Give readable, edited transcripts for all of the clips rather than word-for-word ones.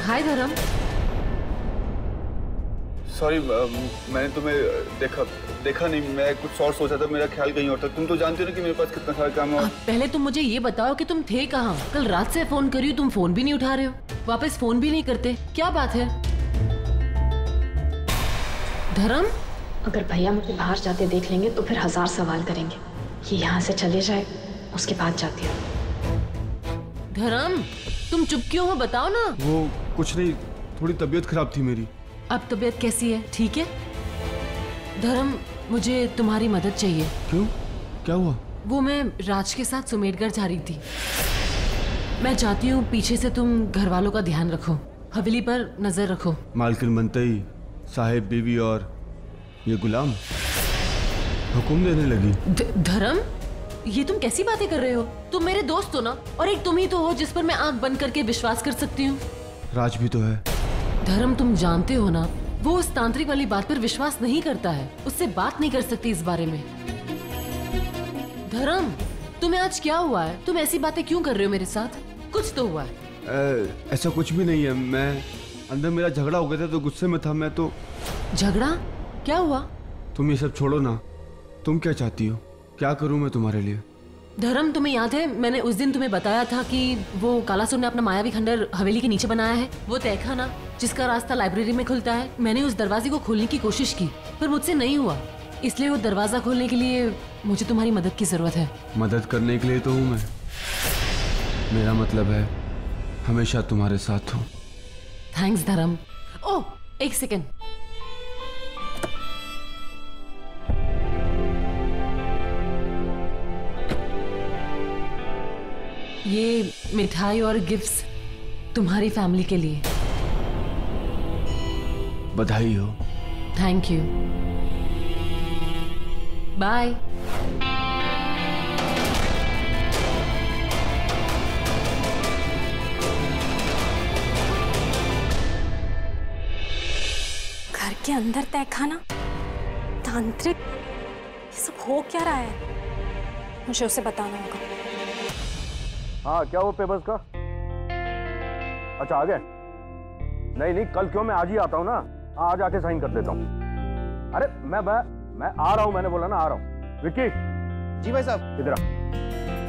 हाय धर्म। सॉरी, मैंने तुम्हें देखा नहीं। मैं कुछ और सोचा था, मेरा ख्याल कहीं और था। तुम तो जानते हो ना कि मेरे पास कितना सारा काम है। पहले तुम मुझे ये बताओ कि तुम थे कहाँ? कल रात से फोन करी, तुम फोन भी नहीं उठा रहे हो, वापस फोन भी नहीं करते, क्या बात है? धर्म, अगर भैया मुझे बाहर जाते देख लेंगे तो फिर 1000 सवाल करेंगे कि यहाँ से चले जाए, उसके बाद जाती हूँ। धर्म, तुम चुप क्यों हो, बताओ ना। वो कुछ नहीं, थोड़ी तबीयत खराब थी मेरी। अब तबीयत कैसी है? ठीक है? धर्म, मुझे तुम्हारी मदद चाहिए। क्यों, क्या हुआ? वो मैं राज के साथ सुमेरगढ़ जा रही थी। मैं चाहती हूँ पीछे से तुम घर वालों का ध्यान रखो, हवेली पर नजर रखो। मालकिन मंतई, साहिब, बीवी और ये गुलाम हुक्म देने लगी। धर्म, ये तुम कैसी बातें कर रहे हो? तुम मेरे दोस्त हो ना, और एक तुम ही तो हो जिस पर मैं आंख बंद करके विश्वास कर सकती हूँ। राज भी तो है। धर्म, तुम जानते हो ना, वो उस तांत्रिक वाली बात पर विश्वास नहीं करता है, उससे बात नहीं कर सकती इस बारे में। धर्म, तुम्हें आज क्या हुआ है? तुम ऐसी बातें क्यों कर रहे हो मेरे साथ? कुछ तो हुआ है। ऐसा कुछ भी नहीं है। मैं अंदर, मेरा झगड़ा हो गया था तो गुस्से में था मैं तो। झगड़ा? क्या हुआ? तुम ये सब छोड़ो ना, तुम क्या चाहती हो? क्या करूं मैं तुम्हारे लिए? धर्म, तुम्हें याद है मैंने उस दिन तुम्हें बताया था कि वो कालासुर ने अपना मायावी खंडर हवेली के नीचे बनाया है, वो तहखाना जिसका रास्ता लाइब्रेरी में खुलता है। मैंने उस दरवाजे को खोलने की कोशिश की पर मुझसे नहीं हुआ, इसलिए वो दरवाजा खोलने के लिए मुझे तुम्हारी मदद की जरूरत है। मदद करने के लिए तो हूँ मैं, मेरा मतलब है हमेशा तुम्हारे साथ हूँ। थैंक्स धर्म। ओह, एक सेकेंड। ये मिठाई और गिफ्ट्स तुम्हारी फैमिली के लिए। बधाई हो। Thank you. बाय। घर के अंदर तहखाना, तांत्रिक, ये सब हो क्या रहा है? मुझे उसे बताना होगा। हाँ, क्या वो पेपर्स का? अच्छा, आ गए? नहीं, कल क्यों, मैं आज ही आता हूँ ना, आज आके साइन कर देता हूँ। अरे मैं आ रहा हूँ, मैंने बोला ना आ रहा हूँ। विक्की। जी भाई साहब। इधर आ।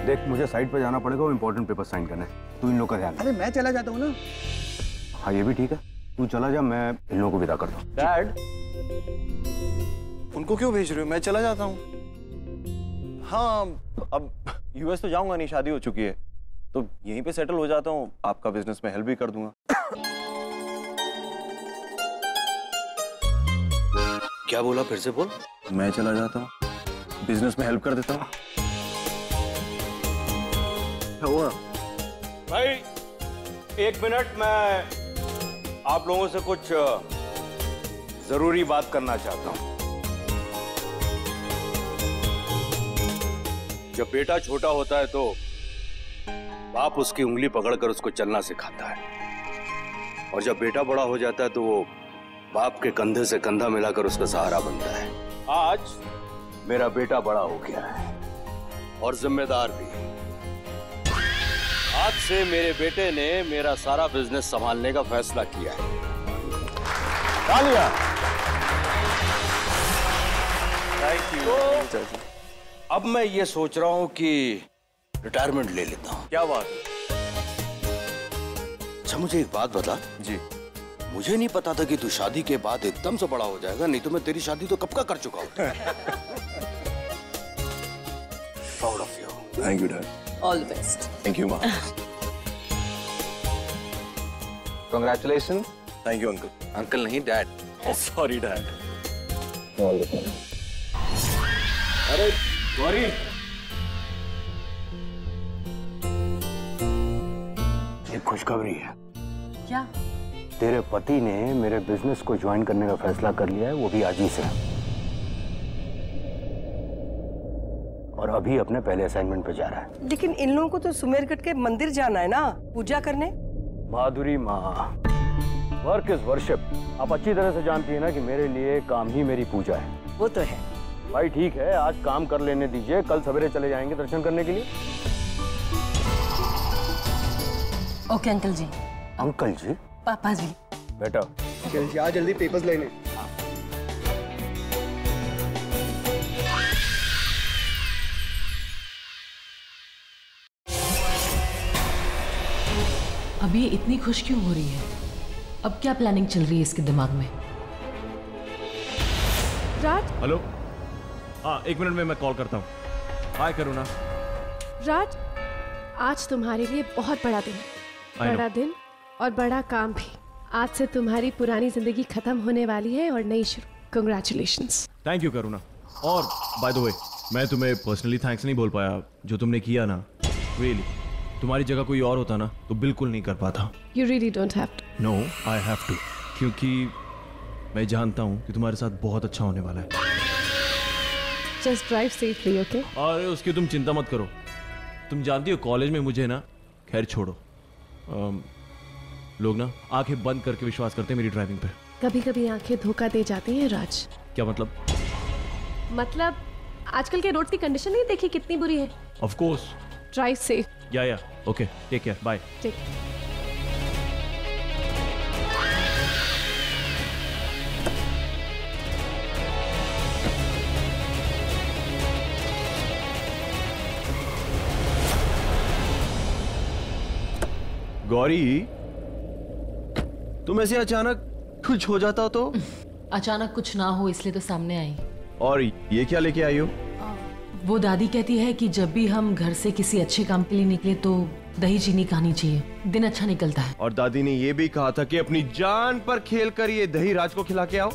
देख, मुझे साइट पे जाना पड़ेगा, वो इंपॉर्टेंट पेपर साइन करने। तू इन लोग का ध्यान। अरे मैं चला जाता हूँ ना। हाँ, ये भी ठीक है, तू चला जा, मैं इन लोगों को विदा करता हूँ। डैड, उनको क्यों भेज रहे हो? मैं चला जाता हूँ। हाँ, अब यूएस तो जाऊंगा नहीं, शादी हो चुकी है, तो यहीं पे सेटल हो जाता हूँ, आपका बिजनेस में हेल्प भी कर दूंगा। क्या बोला, फिर से बोल। मैं चला जाता हूँ, बिजनेस में हेल्प कर देता हूँ। क्या हुआ? भाई 1 मिनट, मैं आप लोगों से कुछ जरूरी बात करना चाहता हूँ। जब बेटा छोटा होता है तो बाप उसकी उंगली पकड़कर उसको चलना सिखाता है, और जब बेटा बड़ा हो जाता है तो वो बाप के कंधे से कंधा मिलाकर उसका सहारा बनता है। आज मेरा बेटा बड़ा हो गया है और जिम्मेदार भी। आज से मेरे बेटे ने मेरा सारा बिजनेस संभालने का फैसला किया है। तालियां। Thank you. तो अब मैं ये सोच रहा हूँ कि रिटायरमेंट ले लेता हूँ। क्या बात है? अच्छा, मुझे एक बात बता। जी। मुझे नहीं पता था कि तू शादी के बाद एकदम से बड़ा हो जाएगा, नहीं तो मैं तेरी शादी तो कब का कर चुका होता। Proud of you. Thank you dad. All the best. Thank you माँ। Congratulations. Thank you uncle. Uncle नहीं, डैड। Sorry dad. अरे गौरी, एक खुशखबरी है। क्या? तेरे पति ने मेरे बिजनेस को ज्वाइन करने का फैसला कर लिया है, वो भी आज ही से, और अभी अपने पहले असाइनमेंट पे जा रहा है। लेकिन इन लोगों को तो सुमेरगढ़ के मंदिर जाना है ना, पूजा करने। माधुरी माँ, वर्क इज वर्शिप। आप अच्छी तरह से जानती है ना कि मेरे लिए काम ही मेरी पूजा है। वो तो है भाई। ठीक है, आज काम कर लेने दीजिए, कल सवेरे चले जाएंगे दर्शन करने के लिए। ओके अंकल जी। अंकल जी? पापा जी। बेटा चल जा जल्दी पेपर्स लेने। अब ये इतनी खुश क्यों हो रही है? अब क्या प्लानिंग चल रही है इसके दिमाग में? राज। हेलो, हाँ 1 मिनट में मैं कॉल करता हूँ। हाय करुणा। राज, आज तुम्हारे लिए बहुत बड़ा दिन है। बड़ा दिन और बड़ा काम भी। आज से तुम्हारी पुरानी जिंदगी खत्म होने वाली है और नई शुरू। कंग्रेचुलेशंस। थैंक यू करुणा। और बाय द वे, मैं तुम्हें पर्सनली थैंक्स नहीं बोल पाया। जो तुमने किया ना, रियली तुम्हारी जगह कोई और होता ना तो बिल्कुल नहीं कर पाता। You really don't have to. No, I have to, क्योंकि मैं जानता हूँ कि तुम्हारे साथ बहुत अच्छा होने वाला है। Just drive safely, okay? और उसकी तुम चिंता मत करो। तुम जानती हो कॉलेज में मुझे ना, खैर छोड़ो, लोग ना आंखें बंद करके विश्वास करते हैं मेरी ड्राइविंग पे। कभी कभी आंखें धोखा दे जाती हैं राज। क्या मतलब? मतलब आजकल के रोड की कंडीशन नहीं देखी कितनी बुरी है। Of course. Drive safe. या ओके, टेक केयर, बाय। ठीक। गौरी, तुम ऐसे अचानक कुछ हो जाता हो तो? अचानक कुछ ना हो इसलिए तो सामने आई। और ये क्या लेके आई हो? वो दादी कहती है कि जब भी हम घर से किसी अच्छे काम के लिए निकले तो दही चीनी खानी चाहिए, दिन अच्छा निकलता है। और दादी ने ये भी कहा था कि अपनी जान पर खेल कर ये दही राज को खिला के आओ।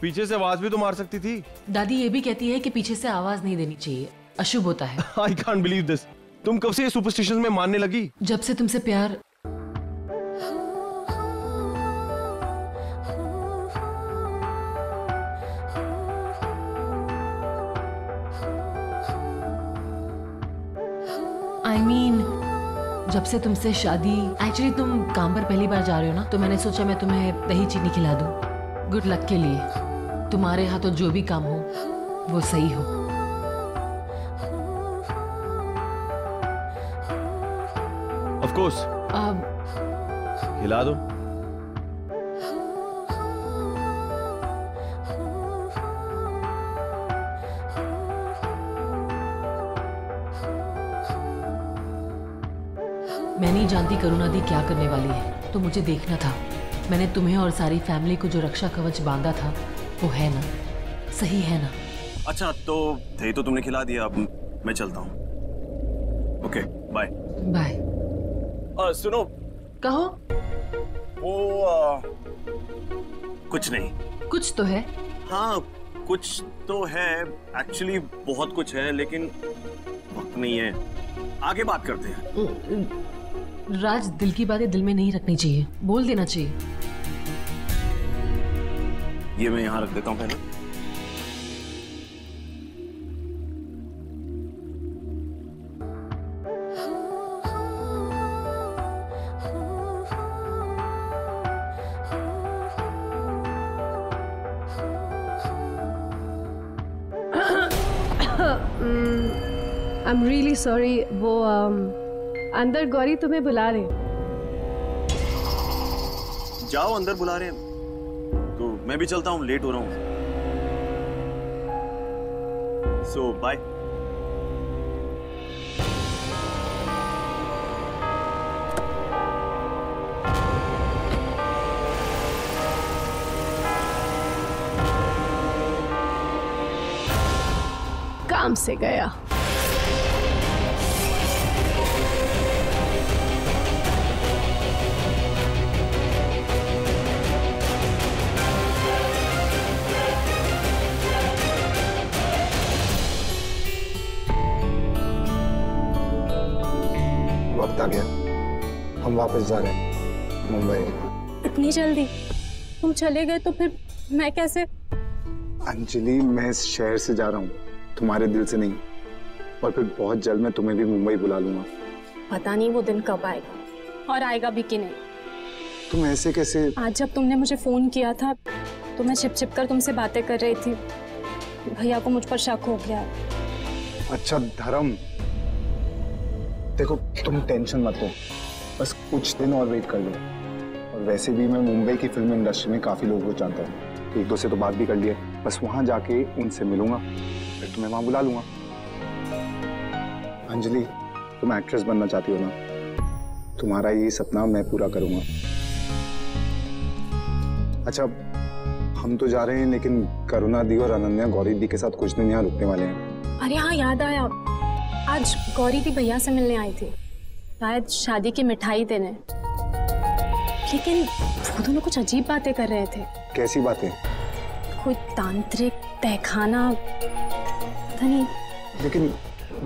पीछे से आवाज भी तो मार सकती थी। दादी ये भी कहती है कि पीछे से आवाज नहीं देनी चाहिए, अशुभ होता है। I can't believe this. तुम कब से ये सुपरस्टिशंस में मानने लगी? जब से तुमसे प्यार। I mean, जब से तुमसे शादी, एक्चुअली तुम काम पर पहली बार जा रहे हो ना, तो मैंने सोचा मैं तुम्हें दही चीनी खिला दूं, गुड लक के लिए। तुम्हारे हाथों जो भी काम हो वो सही हो। Of course. अब खिला दो। मैं नहीं जानती करुणा दी क्या करने वाली है, तो मुझे देखना था। मैंने तुम्हें और सारी फैमिली को जो रक्षा कवच बांधा था वो है ना, सही है ना? अच्छा, तो दही तो तुमने खिला दिया, अब मैं चलता हूँ। Okay, bye. बाय। सुनो। कहो। वो कुछ नहीं। कुछ तो है। हाँ कुछ तो है, एक्चुअली बहुत कुछ है, लेकिन वक्त नहीं है। आगे बात करते हैं। राज, दिल की बातें दिल में नहीं रखनी चाहिए, बोल देना चाहिए। ये मैं यहाँ रख देता हूँ पहले। I'm really sorry, वो अंदर गौरी तुम्हें बुला रहे। जाओ, अंदर बुला रहे हैं तो मैं भी चलता हूँ, लेट हो रहा हूँ। सो बाय। काम से गया। वक्त आ गया, हम वापस जा रहे हैं मुंबई। इतनी जल्दी? तुम चले गए तो फिर मैं कैसे? अंजलि, मैं इस शहर से जा रहा हूँ, तुम्हारे दिल से नहीं। और फिर बहुत जल्द मैं तुम्हें भी मुंबई बुला लूंगा। पता नहीं वो दिन कब आएगा, और आएगा भी कि नहीं। तुम ऐसे कैसे? आज जब तुमने मुझे फोन किया था तो मैं छिप छिप कर तुमसे बातें कर रही थी। भैया को मुझ पर शक हो गया। अच्छा धर्म, देखो तुम टेंशन मत लो, बस कुछ दिन और वेट कर लो, और वैसे भी मैं मुंबई की फिल्म इंडस्ट्री में काफ़ी लोगों को जानता हूँ, एक दो से तो बात भी कर लिया, बस वहाँ जाके उनसे मिलूंगा, फिर तुम्हें वहाँ बुला लूँगा। अंजलि, तुम एक्ट्रेस बनना चाहती हो ना, तुम्हारा ये सपना मैं पूरा करूँगा। अच्छा, हम तो जा रहे हैं, लेकिन करुणा दी और अनन्या गौरी दी के साथ कुछ दिन यहाँ रुकने वाले हैं। अरे हाँ, याद आया, आज गौरी दी भैया से मिलने आई थी, शायद शादी की मिठाई देने, लेकिन वो दोनों कुछ अजीब बातें कर रहे थे। कैसी बातें? कोई तांत्रिक तहखाना, पता नहीं। लेकिन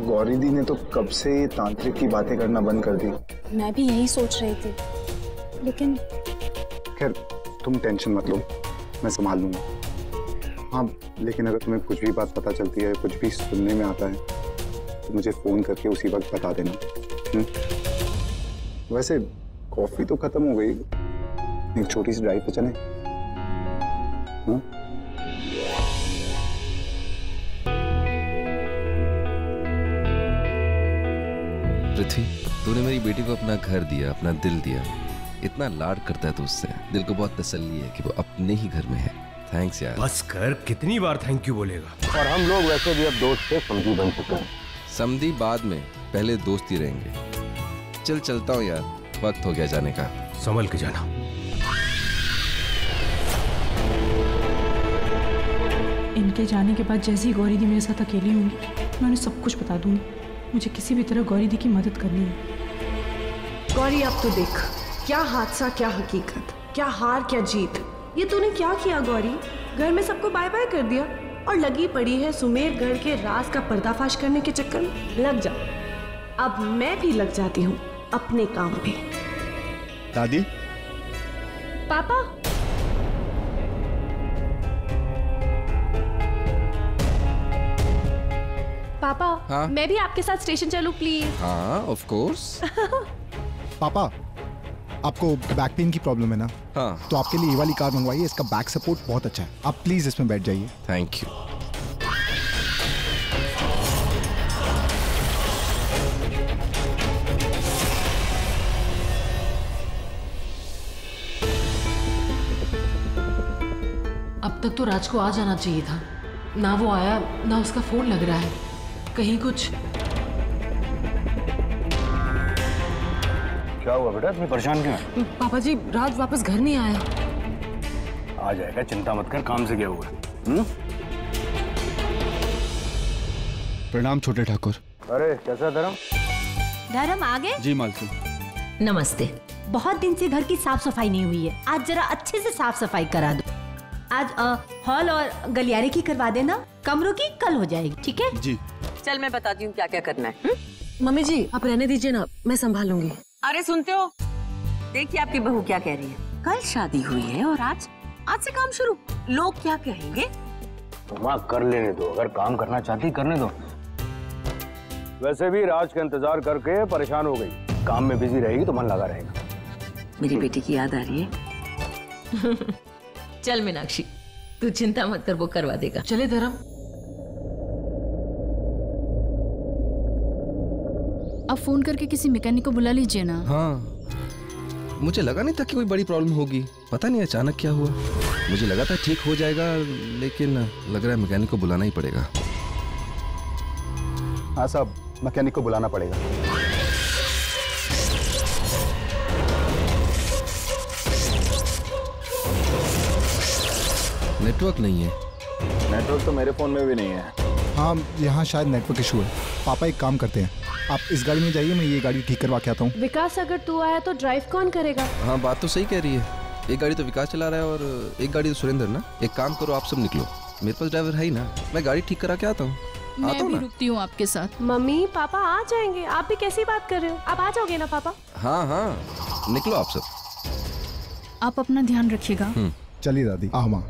गौरी दी ने तो कब से तांत्रिक की बातें करना बंद कर दी। मैं भी यही सोच रही थी, लेकिन खैर तुम टेंशन मत लो, मैं संभाल लूंगा। हाँ, लेकिन अगर तुम्हें कुछ भी बात पता चलती है, कुछ भी सुनने में आता है, तो मुझे फोन करके उसी वक्त बता देना। वैसे कॉफी तो खत्म हो गई, एक छोटी सी ड्राइव पे चलें? पृथ्वी, तूने मेरी बेटी को अपना घर दिया, अपना दिल दिया, इतना लाड करता है तो उससे दिल को बहुत तसल्ली है कि वो अपने ही घर में है। थैंक्स यार। बस कर, कितनी बार थैंक यू बोलेगा। और हम लोग वैसे भी अब दोस्त से समझी बन चुके हैं। समझी बाद में, पहले दोस्ती रहेंगे। चलता हूँ यार, वक्त हो गया जाने का। संभल के जाना। इनके जाने के बाद जैसे ही गौरी दी मेरे साथ अकेली होंगी, मैं उन्हें सब कुछ बता दूंगी। मुझे किसी भी तरह गौरी दी की मदद करनी है। गौरी, अब तो देख, क्या हादसा क्या हकीकत, क्या हार क्या जीत। ये तूने क्या किया गौरी? घर में सबको बाय बाय कर दिया और लगी पड़ी है सुमेरगढ़ के राज का पर्दाफाश करने के चक्कर में। लग जा, अब मैं भी लग जाती हूँ अपने काम पे। दादी। पापा। पापा, हाँ? मैं भी आपके साथ स्टेशन चलूं प्लीज? हाँ, ऑफ कोर्स। पापा, आपको बैक पेन की प्रॉब्लम है ना? हाँ। तो आपके लिए ये वाली कार मंगवाइए, इसका बैक सपोर्ट बहुत अच्छा है। आप प्लीज इसमें बैठ जाइए। Thank you. अब तक तो राज को आ जाना चाहिए था, ना वो आया, ना उसका फोन लग रहा है। कहीं कुछ क्या हुआ बेटा, इतनी परेशान क्यों है? पापा जी, राज वापस घर नहीं आया। आ जाएगा, चिंता मत कर, काम से गया हुआ है। प्रणाम छोटे ठाकुर। अरे कैसा धर्म? धर्म आ गए? जी मालकिन। नमस्ते। बहुत दिन से घर की साफ सफाई नहीं हुई है, आज जरा अच्छे से साफ सफाई करा दो। आज हॉल और गलियारे की करवा देना, कमरों की कल हो जाएगी, ठीक है? जी। चल मैं बताती हूँ क्या क्या करना है। मम्मी जी, आप रहने दीजिए ना, मैं संभालूंगी। अरे सुनते हो, देखिए आपकी बहू क्या कह रही है। कल शादी हुई है और आज से काम शुरू। लोग क्या कहेंगे? माँ कर लेने दो, अगर काम करना चाहती करने दो। वैसे भी राज का इंतजार करके परेशान हो गई, काम में बिजी रहेगी तो मन लगा रहेगा। मेरी बेटी की याद आ रही है। चल मीनाक्षी, तू चिंता मत कर, वो करवा देगा। चले धर्म। अब फोन करके किसी मैकेनिक को बुला लीजिए ना। हाँ, मुझे लगा नहीं था कि कोई बड़ी प्रॉब्लम होगी, पता नहीं अचानक क्या हुआ। मुझे लगा था ठीक हो जाएगा, लेकिन लग रहा है मैकेनिक को बुलाना ही पड़ेगा। हाँ साहब, मैकेनिक को बुलाना पड़ेगा। नेटवर्क नहीं है। नेटवर्क तो मेरे फोन में भी नहीं है। हाँ, यहाँ शायद नेटवर्क इशू है। पापा एक काम करते हैं, आप इस गाड़ी में जाइए, मैं ये गाड़ी ठीक करवा के आता हूँ। विकास, अगर तू आया तो ड्राइव कौन करेगा? हाँ, बात तो सही कह रही है। एक गाड़ी तो विकास चला रहा है और एक गाड़ी तो सुरेंद्र ना। एक काम करो, आप सब निकलो, मेरे पास ड्राइवर है ही ना, मैं गाड़ी ठीक करा के आता हूँ। मैं भी रुकती हूँ आपके साथ। मम्मी पापा आ जाएंगे, आप भी कैसी बात कर रहे हो? आप आ जाओगे ना पापा? हाँ हाँ, निकलो आप सब। आप अपना ध्यान रखिएगा। चलिए दादी। माँ।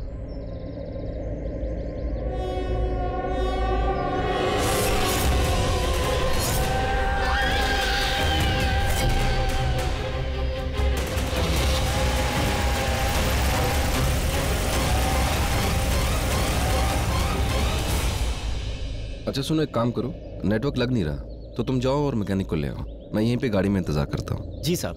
अच्छा सुनो, एक काम करो, नेटवर्क लग नहीं रहा तो तुम जाओ और मैकेनिक को ले आओ, मैं यहीं पे गाड़ी में इंतजार करता हूँ। जी साहब।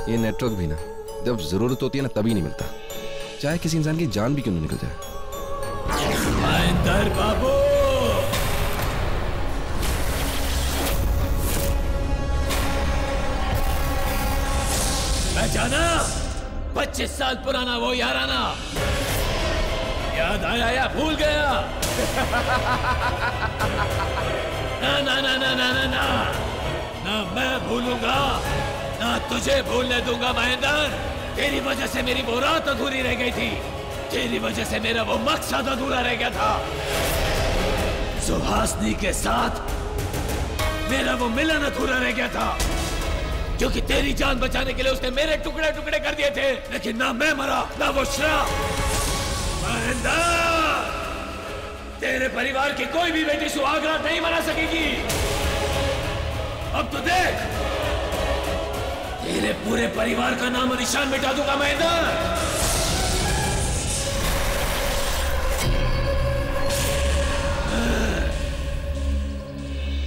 ये नेटवर्क भी ना जब जरूरत होती है ना तभी नहीं मिलता, चाहे किसी इंसान की जान भी क्यों न निकल जाए। महेंद्र बाबू, मैं जाना 25 साल पुराना वो याराना याद आया या भूल गया? ना ना ना ना ना ना ना ना मैं भूलूंगा ना तुझे भूलने दूंगा महेंद्र। तेरी वजह से मेरी वो रात अधूरी रह गई थी, तेरी वजह से मेरा वो मकसद अधूरा रह गया था। सुहासिनी के साथ मेरा वो मिलन अधूरा रह गया था, क्योंकि तेरी जान बचाने के लिए उसने मेरे टुकड़े टुकड़े कर दिए थे। लेकिन ना मैं मरा ना वो श्राप। महेंद्र, तेरे परिवार की कोई भी बेटी सुहागरात नहीं मना सकेगी। अब तो देख, तेरे पूरे परिवार का नाम और निशान मिटा दूंगा महेंद्र।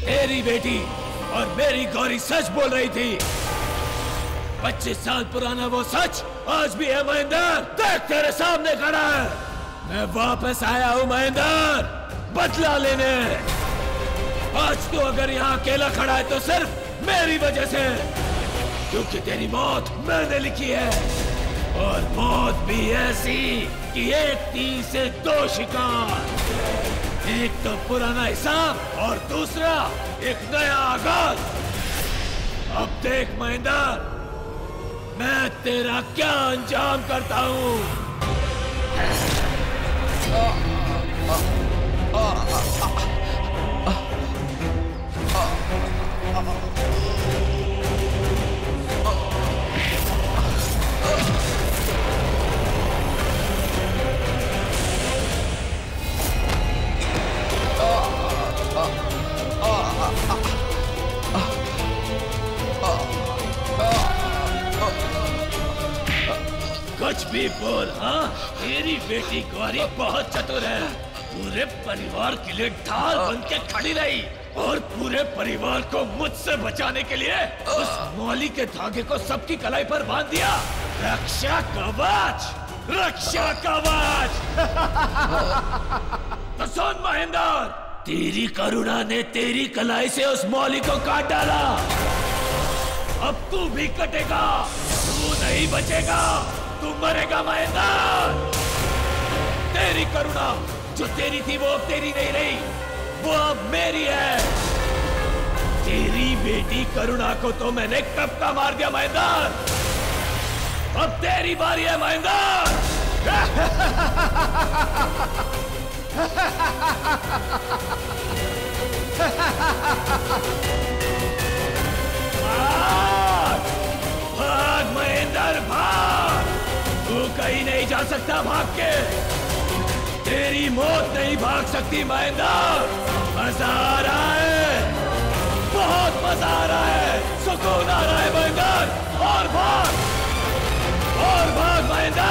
तेरी बेटी और मेरी गौरी सच बोल रही थी। 25 साल पुराना वो सच आज भी है महेंद्र। देख, तेरे सामने खड़ा है। मैं वापस आया हूं महेंद्र, बदला लेने। आज तो अगर यहाँ अकेला खड़ा है तो सिर्फ मेरी वजह से, क्योंकि तेरी मौत मैंने लिखी है। और मौत भी ऐसी कि एक तीर से 2 शिकार। एक तो पुराना हिसाब और दूसरा एक नया आगाज। अब देख महेंद्र, मैं तेरा क्या अंजाम करता हूं। कुछ भी बोल। हाँ, तेरी बेटी गौरी बहुत चतुर है। पूरे परिवार के लिए ढाल बन के खड़ी रही और पूरे परिवार को मुझसे बचाने के लिए उस मौली के धागे को सबकी कलाई पर बांध दिया। रक्षा कवच, रक्षा कवच। तो सुन महेंद्र, तेरी करुणा ने तेरी कलाई से उस मौली को काट डाला। अब तू भी कटेगा, तू नहीं बचेगा, तू मरेगा महेंद्र। तेरी करुणा जो तेरी थी वो अब तेरी नहीं रही, वो अब मेरी है। तेरी बेटी करुणा को तो मैंने कब का मार दिया महेंद्र। अब तेरी बारी है महेंद्र। भाग महेंद्र भाग, तू कहीं नहीं जा सकता भाग के। तेरी मौत नहीं भाग सकती महेंद्र। मजा आ रहा है, बहुत मजा आ रहा है, सुकून आ रहा है महेंद्र। और भाग महेंद्र,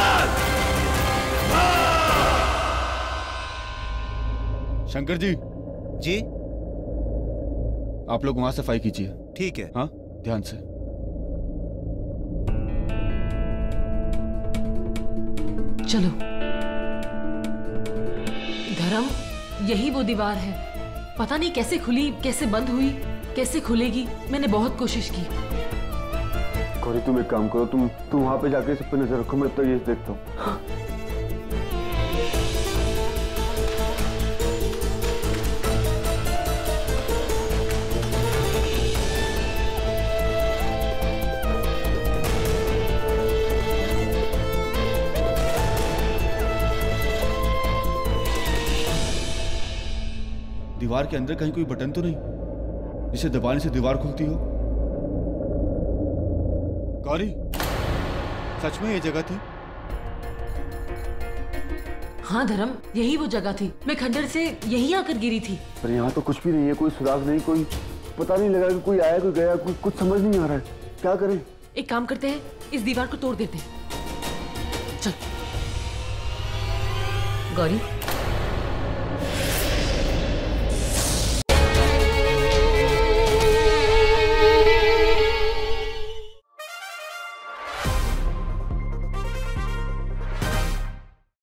भाग। शंकर जी। जी, आप लोग वहां सफाई कीजिए। ठीक है। हाँ, ध्यान से। चलो। धर्म, यही वो दीवार है। पता नहीं कैसे खुली, कैसे बंद हुई, कैसे खुलेगी। मैंने बहुत कोशिश की। गौरी, तुम एक काम करो, तुम वहां पे जाके सब पे नजर रखो, मैं तो ये देखता हूँ। दीवार के अंदर कहीं कोई बटन तो नहीं जिसे दबाने से दीवार खुलती हो? गौरी, सच में ये जगह थी? हाँ धर्म, यही वो जगह थी। मैं खंडर से यही आकर गिरी थी। पर यहाँ तो कुछ भी नहीं है, कोई सुराग नहीं, कोई पता नहीं लगा कि कोई आया कोई गया, कुछ समझ नहीं आ रहा है। क्या करें? एक काम करते हैं, इस दीवार को तोड़ देते हैं। चल। गौरी,